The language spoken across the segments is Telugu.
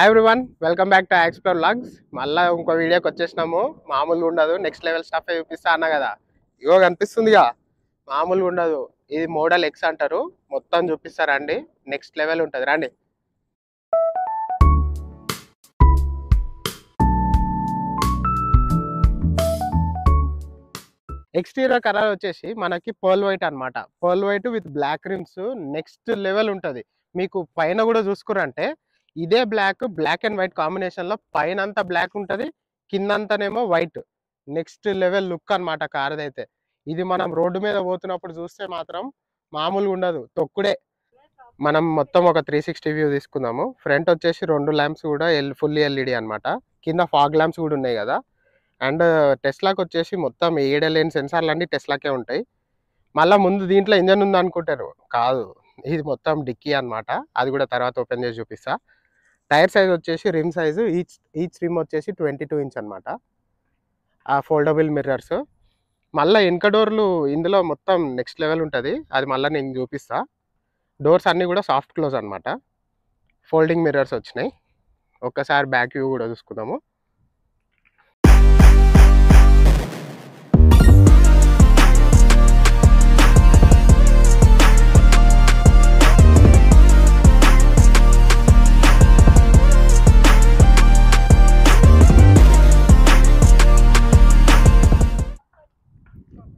Hi everyone, welcome back to explore vlogs. మళ్ళీ ఇంకో వీడియోకి వచ్చేసినాము. మామూలుగా ఉండదు, నెక్స్ట్ లెవెల్ స్టఫ్ చూపిస్తా అన్నా కదా. ఇగో కనిపిస్తుందిగా, మామూలుగా ఉండదు. ఇది మోడల్ ఎక్స్ అంటారు. మొత్తం చూపిస్తారండి, నెక్స్ట్ లెవెల్ ఉంటుంది. రండి. ఎక్స్టీరియర్ కలర్ వచ్చేసి మనకి పర్ల్ వైట్ అనమాట. Pearl white with black rims next level ఉంటుంది. మీకు పైన కూడా చూసుకురంటే ఇదే బ్లాక్ అండ్ వైట్ కాంబినేషన్లో పైన అంతా బ్లాక్ ఉంటుంది, కిందంతానేమో వైట్. నెక్స్ట్ లెవెల్ లుక్ అనమాట కార్ అయితే. ఇది మనం రోడ్డు మీద పోతున్నప్పుడు చూస్తే మాత్రం మామూలుగా ఉండదు, తొక్కుడే. మనం మొత్తం ఒక 360 వ్యూ తీసుకుందాము. ఫ్రంట్ వచ్చేసి 2 ల్యాంప్స్ కూడా ఫుల్లీ ఎల్ఈడి అనమాట. కింద ఫాగ్ ల్యాంప్స్ కూడా ఉన్నాయి కదా. అండ్ టెస్లాకి వచ్చేసి మొత్తం 7 లేని సెన్సార్లు అన్నీ టెస్లాకే ఉంటాయి. మళ్ళీ ముందు దీంట్లో ఇంజన్ ఉంది అనుకుంటారు, కాదు, ఇది మొత్తం డిక్కీ అనమాట. అది కూడా తర్వాత ఓపెన్ చేసి చూపిస్తా. టైర్ సైజ్ వచ్చేసి రిమ్ సైజు ఈచ్ రిమ్ వచ్చేసి 22 ఇంచ్ అనమాట. ఆ ఫోల్డబుల్ మిర్రర్స్. మళ్ళీ వెనక డోర్లు ఇందులో మొత్తం నెక్స్ట్ లెవెల్ ఉంటుంది. అది మళ్ళీ నేను చూపిస్తా. డోర్స్ అన్నీ కూడా సాఫ్ట్ క్లోజ్ అనమాట. ఫోల్డింగ్ మిర్రర్స్ వచ్చినాయి. ఒక్కసారి బ్యాక్ వ్యూ కూడా చూసుకుందాము.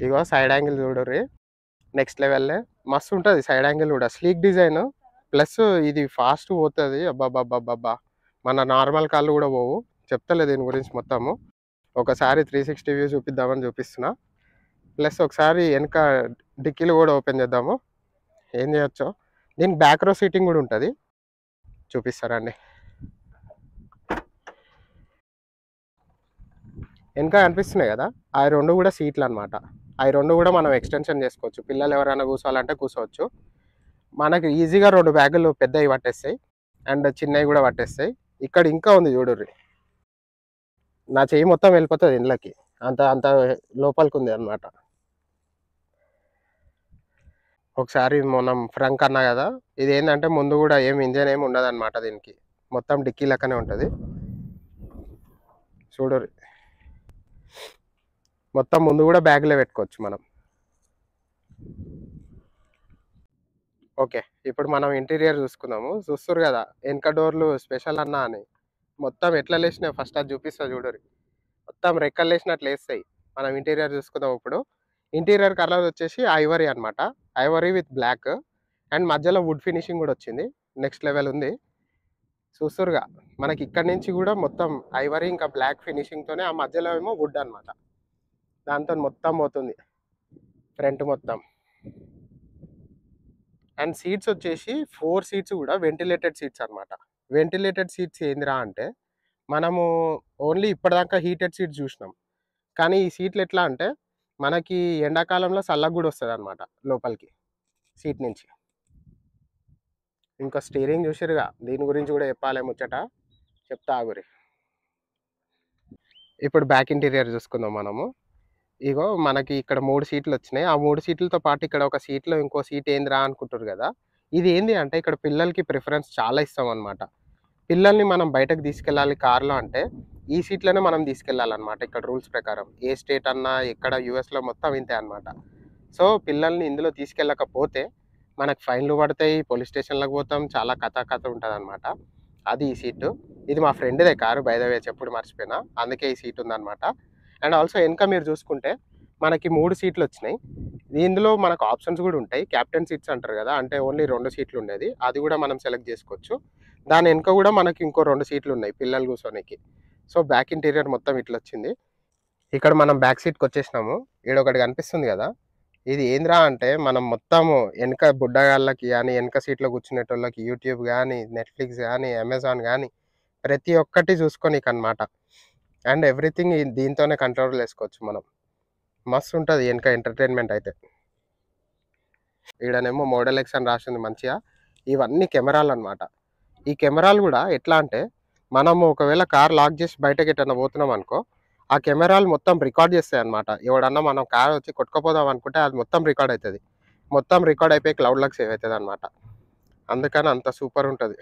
ఇగో సైడ్ యాంగిల్ చూడరు, నెక్స్ట్ లెవెల్లే మస్తు ఉంటుంది. సైడ్ యాంగిల్ కూడా స్లీక్ డిజైన్, ప్లస్ ఇది ఫాస్ట్ పోతుంది. అబ్బాబ్బాబ్బా, మన నార్మల్ కాళ్ళు కూడా పోవు. చెప్తలే దీని గురించి మొత్తము. ఒకసారి 360 వ్యూ చూపిద్దామని చూపిస్తున్నా. ప్లస్ ఒకసారి వెనక డిక్కీలు కూడా ఓపెన్ చేద్దాము, ఏం చేయొచ్చో. దీనికి బ్యాక్ రో సీటింగ్ కూడా ఉంటుంది, చూపిస్తారండి. వెనక కనిపిస్తున్నాయి కదా, ఆ రెండు కూడా సీట్లు అనమాట. ఆ రెండు కూడా మనం ఎక్స్టెన్షన్ చేసుకోవచ్చు. పిల్లలు ఎవరైనా కూర్చోవాలంటే కూర్చోవచ్చు. మనకి ఈజీగా 2 బ్యాగులు పెద్దవి పట్టేస్తాయి అండ్ చిన్నవి కూడా పట్టేస్తాయి. ఇక్కడ ఇంకా ఉంది చూడుర్రి, నా చెయ్యి మొత్తం వెళ్ళిపోతుంది ఇంట్లోకి, అంత అంత లోపలికి ఉంది అనమాట. ఒకసారి మనం ఫ్రంక్ అన్నా కదా, ఇది ఏంటంటే ముందు కూడా ఏం ఇంజన్ ఏమి ఉండదు అనమాట. దీనికి మొత్తం డిక్కీ లెక్కనే ఉంటుంది. చూడుర్రి, మొత్తం ముందు కూడా బ్యాగ్లే పెట్టుకోవచ్చు మనం. ఓకే, ఇప్పుడు మనం ఇంటీరియర్ చూసుకుందాము. చూస్తారు కదా వెనక డోర్లు స్పెషల్ అన్నా అని. మొత్తం ఎట్లా లేచినాయి ఫస్ట్ అది చూపిస్తా చూడరు. మొత్తం రెక్కలు లేచినట్లు వేస్తాయి. మనం ఇంటీరియర్ చూసుకుందాం ఇప్పుడు. ఇంటీరియర్ కలర్ వచ్చేసి ఐవరీ అనమాట. ఐవరీ విత్ బ్లాక్ అండ్ మధ్యలో వుడ్ ఫినిషింగ్ కూడా వచ్చింది. నెక్స్ట్ లెవెల్ ఉంది. చూస్తురుగా, మనకి ఇక్కడ నుంచి కూడా మొత్తం ఐవరీ ఇంకా బ్లాక్ ఫినిషింగ్తోనే, ఆ మధ్యలో ఏమో వుడ్ అనమాట. దాంతో మొత్తం పోతుంది ఫ్రంట్ మొత్తం. అండ్ సీట్స్ వచ్చేసి 4 సీట్స్ కూడా వెంటిలేటెడ్ సీట్స్ అనమాట. వెంటిలేటెడ్ సీట్స్ ఏందిరా అంటే, మనము ఓన్లీ ఇప్పటిదాకా హీటెడ్ సీట్స్ చూసినాం. కానీ ఈ సీట్లు ఎట్లా అంటే మనకి ఎండాకాలంలో చల్లగా కూడా వస్తుంది అనమాట లోపలికి సీట్ నుంచి. ఇంకా స్టీరింగ్ చూసిరుగా, దీని గురించి కూడా చెప్పాలి ముచ్చట, చెప్తా ఆగురి. ఇప్పుడు బ్యాక్ ఇంటీరియర్ చూసుకుందాం మనము. ఇగో మనకి ఇక్కడ 3 సీట్లు వచ్చినాయి. ఆ 3 సీట్లతో పాటు ఇక్కడ ఒక సీట్లో ఇంకో సీట్ ఏందిరా అనుకుంటారు కదా. ఇది ఏంది అంటే, ఇక్కడ పిల్లలకి ప్రిఫరెన్స్ చాలా ఇస్తాం అనమాట. పిల్లల్ని మనం బయటకు తీసుకెళ్ళాలి కార్లో అంటే ఈ సీట్లోనే మనం తీసుకెళ్ళాలన్నమాట. ఇక్కడ రూల్స్ ప్రకారం ఏ స్టేట్ అన్నా, ఎక్కడ యూఎస్లో మొత్తం ఇంతే అనమాట. సో పిల్లల్ని ఇందులో తీసుకెళ్ళకపోతే మనకు ఫైన్లు పడతాయి, పోలీస్ స్టేషన్లకు పోతాం, చాలా కథ ఉంటుంది అనమాట. అది ఈ సీటు. ఇది మా ఫ్రెండ్దే కారు, బై ద వే చెప్పుడు మర్చిపోయినా, అందుకే ఈ సీట్ ఉందన్నమాట. అండ్ ఆల్సో వెనక మీరు చూసుకుంటే మనకి 3 సీట్లు వచ్చినాయి. ఇందులో మనకు ఆప్షన్స్ కూడా ఉంటాయి. క్యాప్టెన్ సీట్స్ అంటారు కదా, అంటే ఓన్లీ 2 సీట్లు ఉండేది, అది కూడా మనం సెలెక్ట్ చేసుకోవచ్చు. దాని వెనక కూడా మనకి ఇంకో 2 సీట్లు ఉన్నాయి పిల్లలు కూర్చోనికి. సో బ్యాక్ ఇంటీరియర్ మొత్తం ఇట్లా వచ్చింది. ఇక్కడ మనం బ్యాక్ సీట్కి వచ్చేసినాము. ఇక్కడ ఒకటి కనిపిస్తుంది కదా, ఇది ఏంద్రా అంటే మనం మొత్తము వెనక బుడ్డగాళ్ళకి కానీ, వెనక సీట్లో కూర్చునేటోళ్ళకి యూట్యూబ్ కానీ, నెట్ఫ్లిక్స్ కానీ, అమెజాన్ కానీ ప్రతి ఒక్కటి చూసుకోనీకి అనమాట. అండ్ ఎవ్రీథింగ్ దీంతోనే కంట్రోల్ చేసుకోవచ్చు మనం. మస్తు ఉంటుంది వెనక ఎంటర్టైన్మెంట్ అయితే. ఈడనేమో మోడల్ ఎక్స్ అని రాసింది మంచిగా. ఇవన్నీ కెమెరాలు అనమాట. ఈ కెమెరాలు కూడా ఎట్లా అంటే, మనము ఒకవేళ కార్ లాక్ చేసి బయటకి ఎట్టన్నా పోతున్నాం అనుకో, ఆ కెమెరాలు మొత్తం రికార్డ్ చేస్తాయి అనమాట. ఎవడన్నా మనం కార్ వచ్చి కొట్టుకుపోదాం అనుకుంటే అది మొత్తం రికార్డ్ అవుతుంది. మొత్తం రికార్డ్ అయిపోయి క్లౌడ్లోకి సేవ్ అవుతుంది అనమాట. అందుకని అంత సూపర్ ఉంటుంది.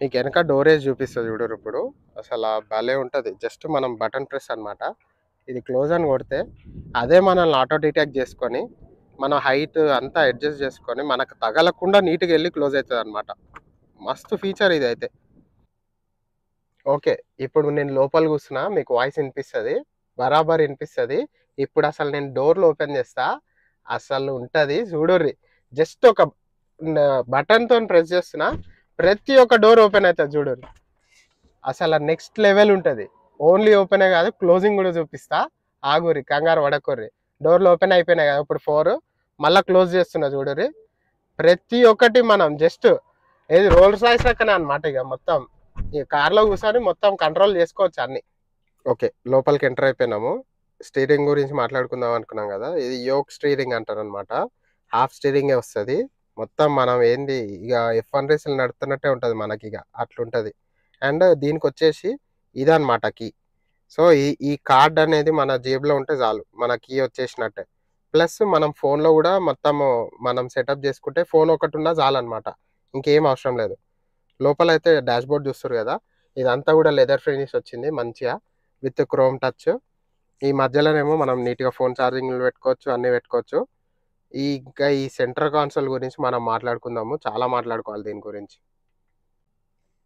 మీకు వెనక డోరేజ్ చూపిస్తుంది చూడరు ఇప్పుడు. అసలు భలే ఉంటుంది. జస్ట్ మనం బటన్ ప్రెస్ అనమాట. ఇది క్లోజ్ అని కొడితే అదే మనల్ని ఆటో డిటెక్ట్ చేసుకొని మన హైట్ అంతా అడ్జస్ట్ చేసుకొని మనకు తగలకుండా నీట్గా వెళ్ళి క్లోజ్ అవుతుంది అనమాట. మస్తు ఫీచర్ ఇది అయితే. ఓకే, ఇప్పుడు నేను లోపల కూర్చున్నా, మీకు వాయిస్ వినిపిస్తుంది, బరాబర్ వినిపిస్తుంది. ఇప్పుడు అసలు నేను డోర్లు ఓపెన్ చేస్తా, అసలు ఉంటుంది చూడుర్రి. జస్ట్ ఒక బటన్తో ప్రెస్ చేస్తున్నా, ప్రతి ఒక్క డోర్ ఓపెన్ అవుతుంది చూడుర్రి. అసలు నెక్స్ట్ లెవెల్ ఉంటుంది. ఓన్లీ ఓపెనే కాదు, క్లోజింగ్ కూడా చూపిస్తా. ఆగురి, కంగారు పడకుర్రి. డోర్లు ఓపెన్ అయిపోయినాయి కదా, ఇప్పుడు 4 మళ్ళీ క్లోజ్ చేస్తున్నా చూడుర్రి. ప్రతి ఒక్కటి మనం జస్ట్ ఏది రోల్స్ రాయిస్ లెక్కనే అనమాట. ఇక మొత్తం ఈ కార్లో కూర్చొని మొత్తం కంట్రోల్ చేసుకోవచ్చు అన్ని. ఓకే, లోపలికి ఎంటర్ అయిపోయినాము. స్టీరింగ్ గురించి మాట్లాడుకుందాం అనుకున్నాం కదా, ఇది యోక్ స్టీరింగ్ అంటారు అనమాట. హాఫ్ స్టీరింగే వస్తుంది. మొత్తం మనం ఏంది ఇక F1 రేసులు నడుపుతున్నట్టే ఉంటుంది మనకి, ఇక అట్లుంటుంది. అండ్ దీనికి వచ్చేసి ఇదనమాట కీ. సో ఈ కార్డ్ అనేది మన జేబులో ఉంటే చాలు, మన కీ వచ్చేసినట్టే. ప్లస్ మనం ఫోన్లో కూడా మొత్తము మనం సెటప్ చేసుకుంటే ఫోన్ ఒకటి ఉన్నా చాలన్నమాట, ఇంకేం అవసరం లేదు. లోపల అయితే డాష్ బోర్డ్ చూస్తారు కదా, ఇదంతా కూడా లెదర్ ఫినిష్ వచ్చింది మంచిగా, విత్ క్రోమ్ టచ్. ఈ మధ్యలోనేమో మనం నీట్గా ఫోన్ ఛార్జింగ్లు పెట్టుకోవచ్చు, అన్నీ పెట్టుకోవచ్చు. ఇంకా ఈ సెంటర్ కాన్సోల్ గురించి మనం మాట్లాడుకుందాము, చాలా మాట్లాడుకోవాలి దీని గురించి.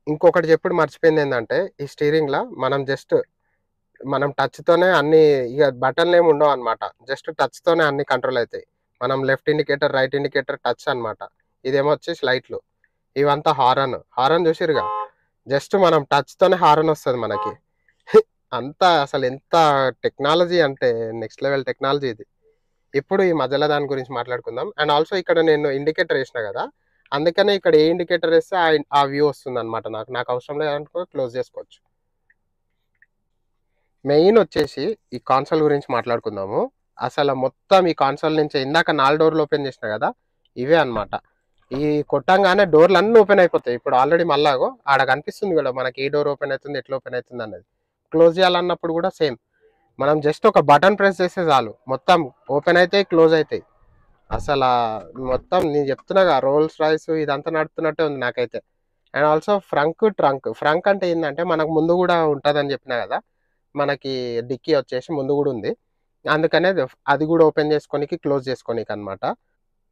ఇంకొకటి చెప్పుడు మర్చిపోయింది ఏంటంటే, ఈ స్టీరింగ్లో మనం టచ్తోనే అన్ని, ఇక బటన్లు ఏమి ఉండవు అనమాట. జస్ట్ టచ్తోనే అన్ని కంట్రోల్ అవుతాయి. మనం left indicator, right indicator touch అనమాట. ఇదేమో వచ్చేసి లైట్లు, ఇవంతా హారన్ చూసిరుగా, జస్ట్ మనం టచ్తోనే హారన్ వస్తుంది మనకి. అంతా అసలు ఎంత టెక్నాలజీ అంటే నెక్స్ట్ లెవెల్ టెక్నాలజీ ఇది. ఇప్పుడు ఈ మధ్యలో దాని గురించి మాట్లాడుకుందాం. అండ్ ఆల్సో ఇక్కడ నేను ఇండికేటర్ వేసిన కదా, అందుకనే ఇక్కడ ఏ ఇండికేటర్ వేస్తే ఆ వ్యూ వస్తుంది అనమాట. నాకు అవసరం లేదనుకో క్లోజ్ చేసుకోవచ్చు. మెయిన్ వచ్చేసి ఈ కాన్సోల్ గురించి మాట్లాడుకుందాము. అసలు మొత్తం ఈ కాన్సోల్ నుంచి ఇందాక 4 డోర్లు ఓపెన్ చేసిన కదా, ఇవే అనమాట. ఈ కొట్టంగానే డోర్లు అన్నీ ఓపెన్ అయిపోతాయి. ఇప్పుడు ఆల్రెడీ మళ్ళాగో ఆడ కనిపిస్తుంది కూడా మనకి, ఏ డోర్ ఓపెన్ అవుతుంది, ఎట్లా ఓపెన్ అవుతుంది అన్నది. క్లోజ్ చేయాలన్నప్పుడు కూడా సేమ్, మనం జస్ట్ ఒక బటన్ ప్రెస్ చేస్తే చాలు, మొత్తం ఓపెన్ అవుతాయి, క్లోజ్ అవుతాయి. అసలు మొత్తం నేను చెప్తున్నాగా, రోల్స్ రాయిస్ ఇదంతా నడుపుతున్నట్టే ఉంది నాకైతే. అండ్ ఆల్సో ఫ్రంక్ అంటే ఏంటంటే మనకు ముందు కూడా ఉంటుందని చెప్పినా కదా, మనకి డిక్కీ వచ్చేసి ముందు కూడా ఉంది. అందుకనే అది కూడా ఓపెన్ చేసుకోనికి, క్లోజ్ చేసుకోనికి అనమాట.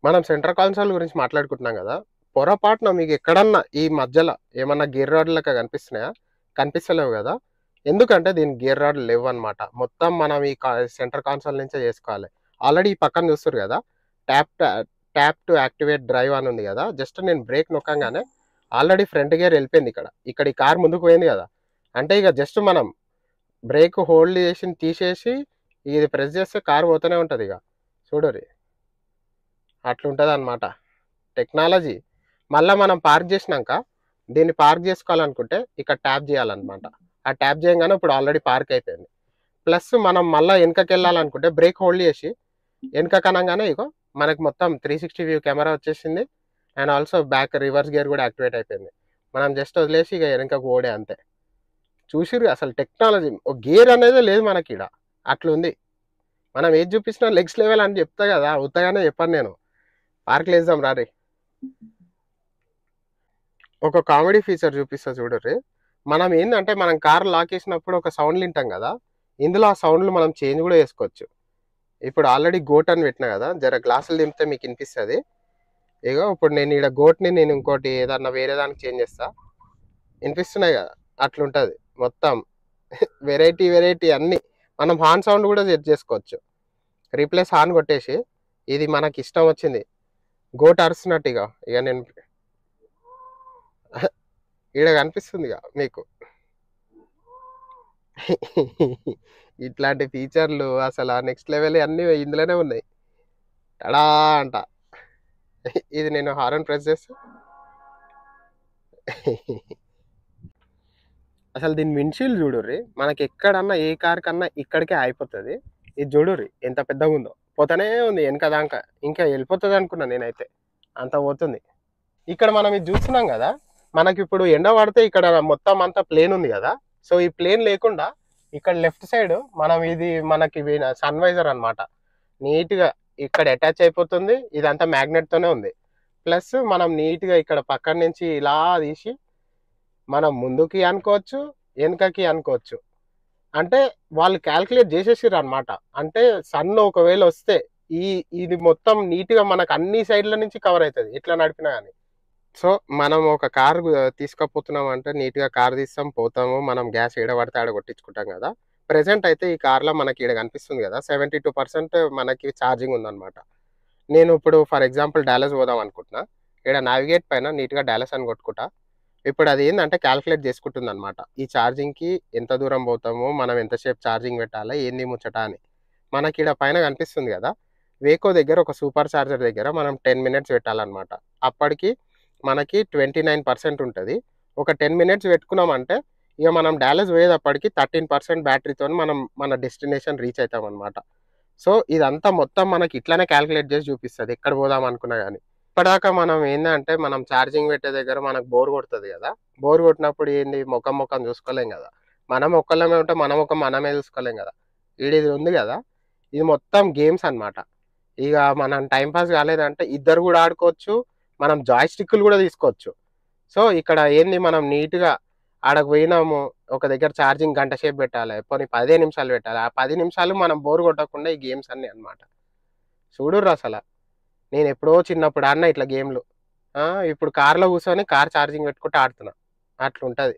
మనం సెంటర్ కాన్సోల్ గురించి మాట్లాడుకుంటున్నాం కదా, పొరపాటున మీకు ఎక్కడన్నా ఈ మధ్యలో ఏమన్నా గేర్ రాడ్ లెక్క కనిపిస్తున్నాయా? కనిపిస్తలేవు కదా, ఎందుకంటే దీనికి గేర్ రాడ్ లేవు అనమాట. మొత్తం మనం ఈ సెంటర్ కాన్సోల్ నుంచే చేసుకోవాలి. ఆల్రెడీ ఈ పక్కన చూస్తారు కదా, ట్యాప్ టు యాక్టివేట్ డ్రైవ్ అని ఉంది కదా, జస్ట్ నేను బ్రేక్ నొక్కగానే ఆల్రెడీ ఫ్రంట్ గేర్ వెళ్ళిపోయింది. ఇక్కడ ఈ కార్ ముందుకు పోయింది కదా, అంటే ఇక జస్ట్ మనం బ్రేక్ హోల్డ్ చేసి తీసేసి ఇది ప్రెస్ చేస్తే కారు పోతూనే ఉంటుంది. ఇక చూడరి, అట్లుంటుంది అనమాట టెక్నాలజీ. మళ్ళీ మనం పార్క్ చేసినాక దీన్ని పార్క్ చేసుకోవాలనుకుంటే ఇక్కడ ట్యాప్ చేయాలన్నమాట. ఆ ట్యాప్ చేయగానే ఇప్పుడు ఆల్రెడీ పార్క్ అయిపోయింది. ప్లస్ మనం మళ్ళీ వెనకకి వెళ్ళాలనుకుంటే బ్రేక్ హోల్డ్ చేసి వెనక కనగానే ఇగో మనకి మొత్తం 360 వ్యూ కెమెరా వచ్చేసింది. And also back reverse gear కూడా యాక్టివేట్ అయిపోయింది. మనం జస్ట్ వదిలేసి ఇక వెనకకు ఓడే అంతే. చూసిరు అసలు టెక్నాలజీ, గేర్ అనేది లేదు మనకి ఇక్కడ, అట్లుంది. మనం ఏది చూపించినా లెగ్స్ లెవెల్ అని చెప్తా కదా, ఉత్తగానే చెప్పాను నేను. పార్క్లో వేద్దాం రారి. ఒక కామెడీ ఫీచర్ చూపిస్తా చూడర్రి. మనం ఏంటంటే మనం కార్ లాక్ చేసినప్పుడు ఒక సౌండ్లు వింటాం కదా, ఇందులో ఆ సౌండ్లు మనం చేంజ్ కూడా చేసుకోవచ్చు. ఇప్పుడు ఆల్రెడీ గోట్ అని పెట్టినా కదా, జర గ్లాసులు దింపితే మీకు వినిపిస్తుంది. ఇగో ఇప్పుడు నేను ఇక్కడ గోట్ని నేను ఇంకోటి ఏదన్నా వేరే దానికి చేంజ్ చేస్తా, వినిపిస్తున్నాయి కదా, అట్లుంటుంది మొత్తం. వెరైటీ అన్నీ. మనం హార్న్ సౌండ్ కూడా సెట్ చేసుకోవచ్చు. రీప్లేస్ హార్న్ కొట్టేసి ఇది మనకి ఇష్టం వచ్చింది గోట్ అరుస్తున్నట్టు ఇక నేను ఈడ కనిపిస్తుంది మీకు. ఇట్లాంటి ఫీచర్లు అసలు నెక్స్ట్ లెవెల్ అన్నీ ఇందులోనే ఉన్నాయి. టడా అంట. ఇది నేను హారన్ ప్రెస్ చేస్తా, అసలు దీని విండ్షీల్డ్ చూడుర్రి, మనకి ఎక్కడన్నా ఏ కార్ కన్నా ఇక్కడికే అయిపోతుంది. ఇది చూడుర్రి ఎంత పెద్దగా ఉందో, పోతానే ఉంది వెనక దాకా, ఇంకా వెళ్ళిపోతుంది అనుకున్నా నేనైతే, అంత పోతుంది. ఇక్కడ మనం ఇది చూస్తున్నాం కదా, మనకి ఇప్పుడు ఎండ పడితే ఇక్కడ మొత్తం అంతా ప్లేన్ ఉంది కదా, సో ఈ ప్లేన్ లేకుండా ఇక్కడ లెఫ్ట్ సైడ్ మనం ఇది మనకి సన్ వైజర్ అనమాట, నీట్గా ఇక్కడ అటాచ్ అయిపోతుంది. ఇదంతా మ్యాగ్నెట్తోనే ఉంది. ప్లస్ మనం నీట్గా ఇక్కడ పక్కన నుంచి ఇలా తీసి మనం ముందుకి అనుకోవచ్చు, వెనకకి అనుకోవచ్చు. అంటే వాళ్ళు కాలిక్యులేట్ చేసేసిర్రనమాట. అంటే సన్ ఒకవేళ వస్తే ఈ ఇది మొత్తం నీట్‌గా మనకు అన్ని సైడ్‌ల నుంచి కవర్ అయితది. ఎట్లా నడిపినా గాని. సో, మనం ఒక కారు తీసుకపోతున్నామంటే నీట్‌గా కారు తీస్తాం, పోతాము. మనం గ్యాస్ ఏడ పడితే ఆడ కొట్టించుకుంటాం గదా! ప్రెజెంట్ అయితే ఈ కార్‌లో మనకి ఈడ కనిపిస్తుంది గదా! 72% మనకి ఛార్జింగ్ ఉందన్నమాట. నేను ఇప్పుడు ఫర్ ఎగ్జాంపుల్ డాలస్ పోదాం అనుకుంటున్నా. ఈడ నావిగేట్ పైన నీట్‌గా డాలస్ అని కొట్టుకుంటా. ఇప్పుడు అదేందంటే కాలిక్యులేట్ చేసుకుంటుందన్నమాట. ఈ ఛార్జింగ్‌కి ఎంత దూరం పోతాము, మనం ఎంతసేపు ఛార్జింగ్ పెట్టాలా, ఏంది ముచ్చట అని. మనకీడ పైన కనిపిస్తుంది గదా! వేకో దగ్గర ఒక సూపర్ చార్జర్ దగ్గర మనం 10 మినిట్స్ పెట్టాలన్నమాట. అప్పటికి మనకి 29% ఉంటది. ఒక 10 మినిట్స్ పెట్టుకున్నామంటే, ఇగ మనం డాలస్ పోయేటప్పటికి 13% బ్యాటరీతోని మనం మన డెస్టినేషన్ రీచ్ అయితామన్నమాట. సో, ఇదంతా మొత్తం మనకి ఇట్లనే కాలిక్యులేట్ చేసి చూపిస్తది. ఎక్కడ పోదాం అనుకున్నా గాని. ఇప్పటిదాకా మనం ఏందంటే, మనం ఛార్జింగ్ పెట్టే దగ్గర మనకు బోర్ కొడతది గదా! బోర్ కొట్టినప్పుడు ఏంది మొఖం చూసుకోలేం గదా! మనం ఒక్కళ్ళమే ఉంటే మన మొఖం మనమే చూసుకోలేం గదా! ఈడిది ఉంది గదా! ఇది మొత్తం గేమ్స్ అన్నమాట. ఇగ మనం టైమ్ పాస్ కాలేదంటే ఇద్దరు గూడా ఆడుకోవచ్చు. మనం జాయ్ స్టిక్కులు గూడా తీసుకోవచ్చు. సో, ఇక్కడ ఏంది మనం నీట్‌గా ఆడకు పోయినాము. ఒక దగ్గర ఛార్జింగ్ గంట సేపు పెట్టాలె. పోనీ 15 నిమిషాలు పెట్టాలి. ఆ 10 నిమిషాలు మనం బోర్ కొట్టకుండా ఈ గేమ్స్ అన్నీ అన్నమాట. చూడుర్రసల. నేనెప్పుడో చిన్నప్పుడు ఆడినా ఇట్లా గేమ్‌లు. ఆ! ఇప్పుడు కార్‌లో కూర్చొని కార్ ఛార్జింగ్ పెట్టుకుంటూ ఆడుతున్నా. అట్లుంటది.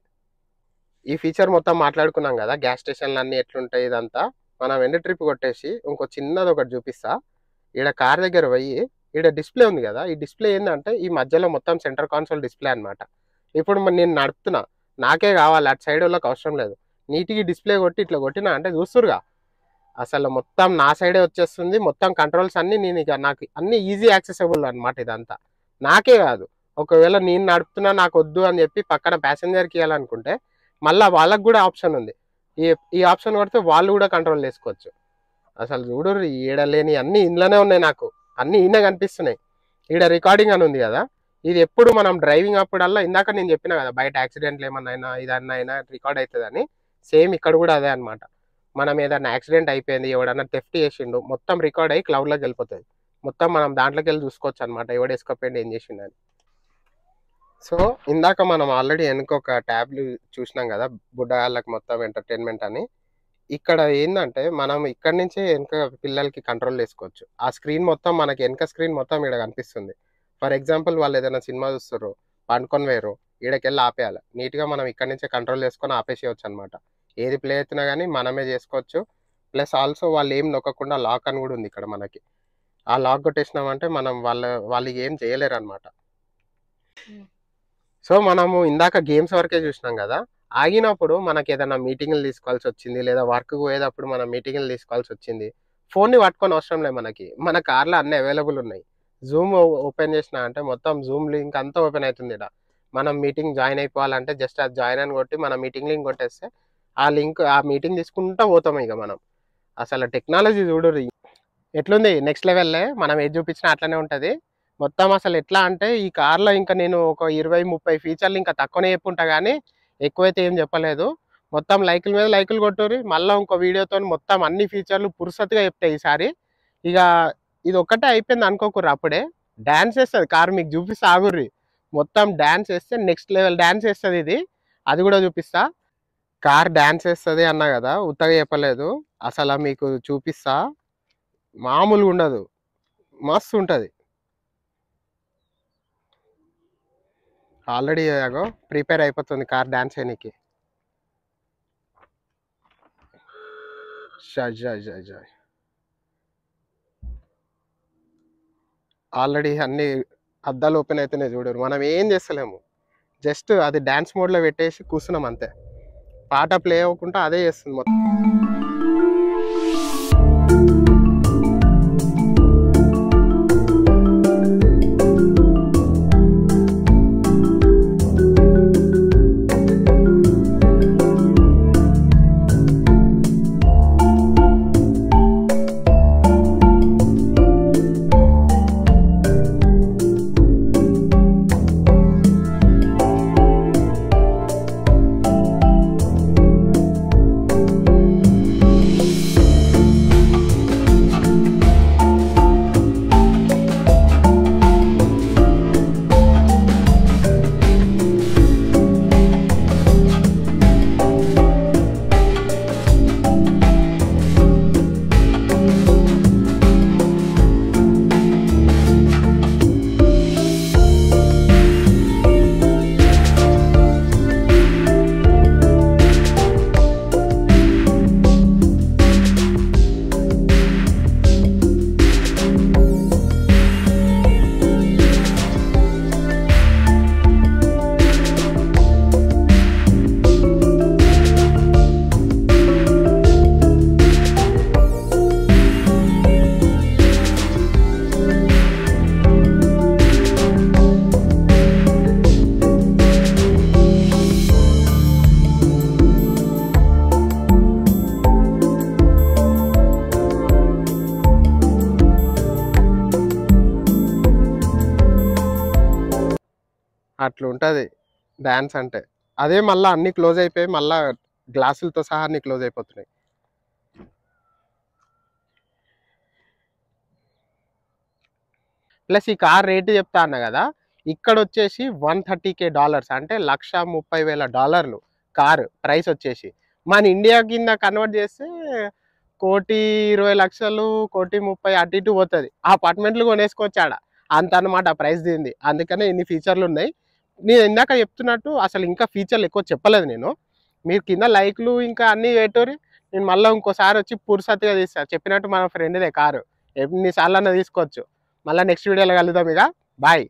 ఈ ఫీచర్ మొత్తం మాట్లాడుకున్నాం గదా! గ్యాస్ స్టేషన్‌లన్నీ ఎట్లుంటాయి ఇదంతా. మనం ఎండ్ ట్రిప్ కొట్టేసి ఇంకో చిన్నదొకటి చూపిస్తా. ఈడ కార్ దగ్గర పోయి ఈడ డిస్‌ప్లే ఉంది గదా! ఈ డిస్‌ప్లే ఏందంటే ఈ మధ్యలో మొత్తం సెంటర్ కన్సోల్ డిస్‌ప్లే అన్నమాట. ఇప్పుడు నేను నడుపుతున్నా. నాకే కావాలి అటు సైడోళ్ళకి అవసరం లేదు. నీట్‌గా ఈ డిస్‌ప్లే కొట్టి ఇట్లా కొట్టినా అంటే చూస్తుర్రుగా. అసలు మొత్తం నా సైడే వచ్చేస్తుంది. మొత్తం కంట్రోల్స్ అన్నీ నాకు అన్నీ ఈజీ యాక్సెసిబుల్ అన్నమాట ఇదంతా. నాకే కాదు. ఒకవేళ నేను నడుపుతున్నా నాకొద్దు అని చెప్పి పక్కన ప్యాసింజర్‌కి ఇయ్యాలనుకుంటే మళ్ళా వాళ్ళకి గూడా ఆప్షన్ ఉంది. ఈ ఈ ఆప్షన్ కొడితే వాళ్ళు గూడా కంట్రోల్ చేసుకోవచ్చు. అసలు చూడుర్రి ఈడ లేని అన్నీ ఇందులోనే ఉన్నాయి నాకు. అన్నీ ఈడనే కనిపిస్తున్నాయి. ఈడ రికార్డింగ్ అని ఉంది గదా! ఇది ఎప్పుడు మనం డ్రైవింగ్ అప్పుడల్లా ఇందాక నేను చెప్పినా గదా! బయట యాక్సిడెంట్లు ఏమన్నా అయినా ఇదన్నా అయినా రికార్డ్ అయితదని. సేమ్ ఇక్కడ గూడా అదే అన్నమాట. మనం ఏదన్నా యాక్సిడెంట్ అయిపోయింది, ఎవడన్నా థెఫ్ట్ చేసిండు, మొత్తం రికార్డ్ అయ్యి క్లౌడ్‌లోకి వెళ్ళిపోతది. మొత్తం మనం దాంట్లోకెళ్ళి చూసుకోవచ్చన్నమాట. ఎవడు ఎస్కేప్ ఏం చేసిండని. సో, ఇందాక మనం ఆల్రెడీ ఎనకొక ట్యాబ్‌లు చూసినాం గదా! బుడ్డగాళ్ళకి మొత్తం ఎంటర్‌టైన్‌మెంట్ అని. ఇక్కడ ఏందంటే, మనం ఇక్కడి నుంచే ఎనక పిల్లలకి కంట్రోల్ చేసుకోవచ్చు. ఆ స్క్రీన్ మొత్తం మనకి ఎనక స్క్రీన్ మొత్తం ఈడ కనిపిస్తుంది. ఫర్ ఎగ్జాంపుల్ వాళ్ళేదైనా సినిమా చూస్తుర్రు, పండుకొని పోయిర్రు, ఈడకెళ్ళి ఆపేయాల. నీట్‌గా మనం ఇక్కడి నుంచే కంట్రోల్ చేసుకొని ఆపేసేయొచ్చనమాట. ఏది ప్లే అవుతున్నా గానీ మనమే చేసుకోవచ్చు. ప్లస్ ఆల్సో వాళ్ళేం నొక్కకుండా లాక్ అని గూడా ఉంది ఇక్కడ మనకి. ఆ లాక్ కొట్టేసినామంటే మనం వాళ్ళు ఏం చేయలేరనమాట. సో, మనము ఇందాక గేమ్స్ వరకే జూసినాం గదా! ఆగినప్పుడు మనకేదన్నా మీటింగులు తీసుకోవాల్సొచ్చింది, లేదా వర్క్‌కి పోయేటప్పుడు మనం మీటింగులు తీసుకోవాల్సొచ్చింది. ఫోన్‌ని పట్టుకొని అవసరం లే మనకి. మన కార్‌లో అన్నీ అవైలబుల్ ఉన్నాయి. జూమ్ ఓపెన్ చేసినా అంటే మొత్తం జూమ్ లింక్ అంతా ఓపెన్ అయితుందీడ. మనం మీటింగ్ జాయిన్ అయిపోవాలంటే జస్ట్ అది జాయిన్ అని కొట్టి మన మీటింగ్ లింక్ కొట్టేస్తే, ఆ మీటింగ్ తీసుకుంటా పోతాం ఇగ మనం. అసలు టెక్నాలజీ చూడుర్రి. ఎట్లుంది నెక్స్ట్ లెవెల్లే. మనం ఏది చూపించినా అట్లనే ఉంటది. మొత్తం అసలు ఎట్లా అంటే ఈ కార్‌లో ఇంకా నేను ఒక 20, 30 ఫీచర్‌లు ఇంకా తక్కువనే చెప్పుంటా గానీ, ఎక్కువైతే ఏం చెప్పలేదు. మొత్తం లైకుల మీద లైకులు కొట్టుర్రి. మళ్ళా ఇంకో వీడియోతోని మొత్తం అన్ని ఫీచర్‌లు పురుసత్తుగా చెప్తా ఈసారి. ఇగ ఇదొక్కటే అయిపోయింది అనుకోకుర్రి అప్పుడే. డాన్స్ ఏస్తది కారు మీకు చూపిస్తా ఆగుర్రి. మొత్తం డాన్స్ ఏస్తే నెక్స్ట్ లెవెల్ డాన్స్ ఏస్తదిది. అది గూడా చూపిస్తా. కారు డాన్స్ ఏస్తది అన్నా గదా! ఉత్తగా చెప్పలేదు. అసల మీకు చూపిస్తా. మామూలుగుండదు. మస్తుంటది. ఆల్రెడీ అగో ప్రిపేర్ అయిపోతుంది కార్ డాన్స్ చేయనీకి. ష ఆల్రెడీ అన్నీ అద్దాలు ఓపెన్ అయితున్నాయి చూడుర్రి. మనం ఏం చేస్తలేము. జస్ట్ అది డాన్స్ మోడ్‌లో పెట్టేసి కూర్చున్నాం అంతే. పాట ప్లే అవ్వకుండా అదే చేస్తుంది మొత్తం. అట్లుంటది డాన్స్ అంటే. అదే మళ్ళా అన్నీ క్లోజ్ అయిపోయి మళ్ళా గ్లాసులతో సహా అన్నీ క్లోజ్ అయిపోతున్నాయి. ప్లస్ ఈ కార్ రేట్ చెప్తా అన్నా గదా! ఇక్కడొచ్చేసి $130,000 అంటే $1,30,000 కారు ప్రైస్ వచ్చేసి. మన ఇండియా కింద కన్వర్ట్ చేస్తే 1,20,00,000, 1,30,00,000 అటు ఇటు పోతది. అపార్ట్మెంట్లు కొనేసుకోవచ్చు ఆడ. అంత అన్నమాట ప్రైస్ దీనిది. అందుకనే ఇన్ని ఫీచర్‌లున్నాయి. నేను ఇందాక చెప్తున్నట్టు అసలు ఇంకా ఫీచర్‌లు ఎక్కువ చెప్పలేదు నేను. మీరు కింద లైక్‌లు ఇంకా అన్నీ పెట్టుర్రి. నేను మళ్ళా ఇంకోసారి వచ్చి పుర్సత్తుగా తీస్తా. చెప్పినట్టు మన ఫ్రెండ్‌దే కారు. ఎన్ని సార్లన్నా తీసుకోవచ్చు. మళ్ళా నెక్స్ట్ వీడియోలో కలుద్దాం ఇగ. బాయ్.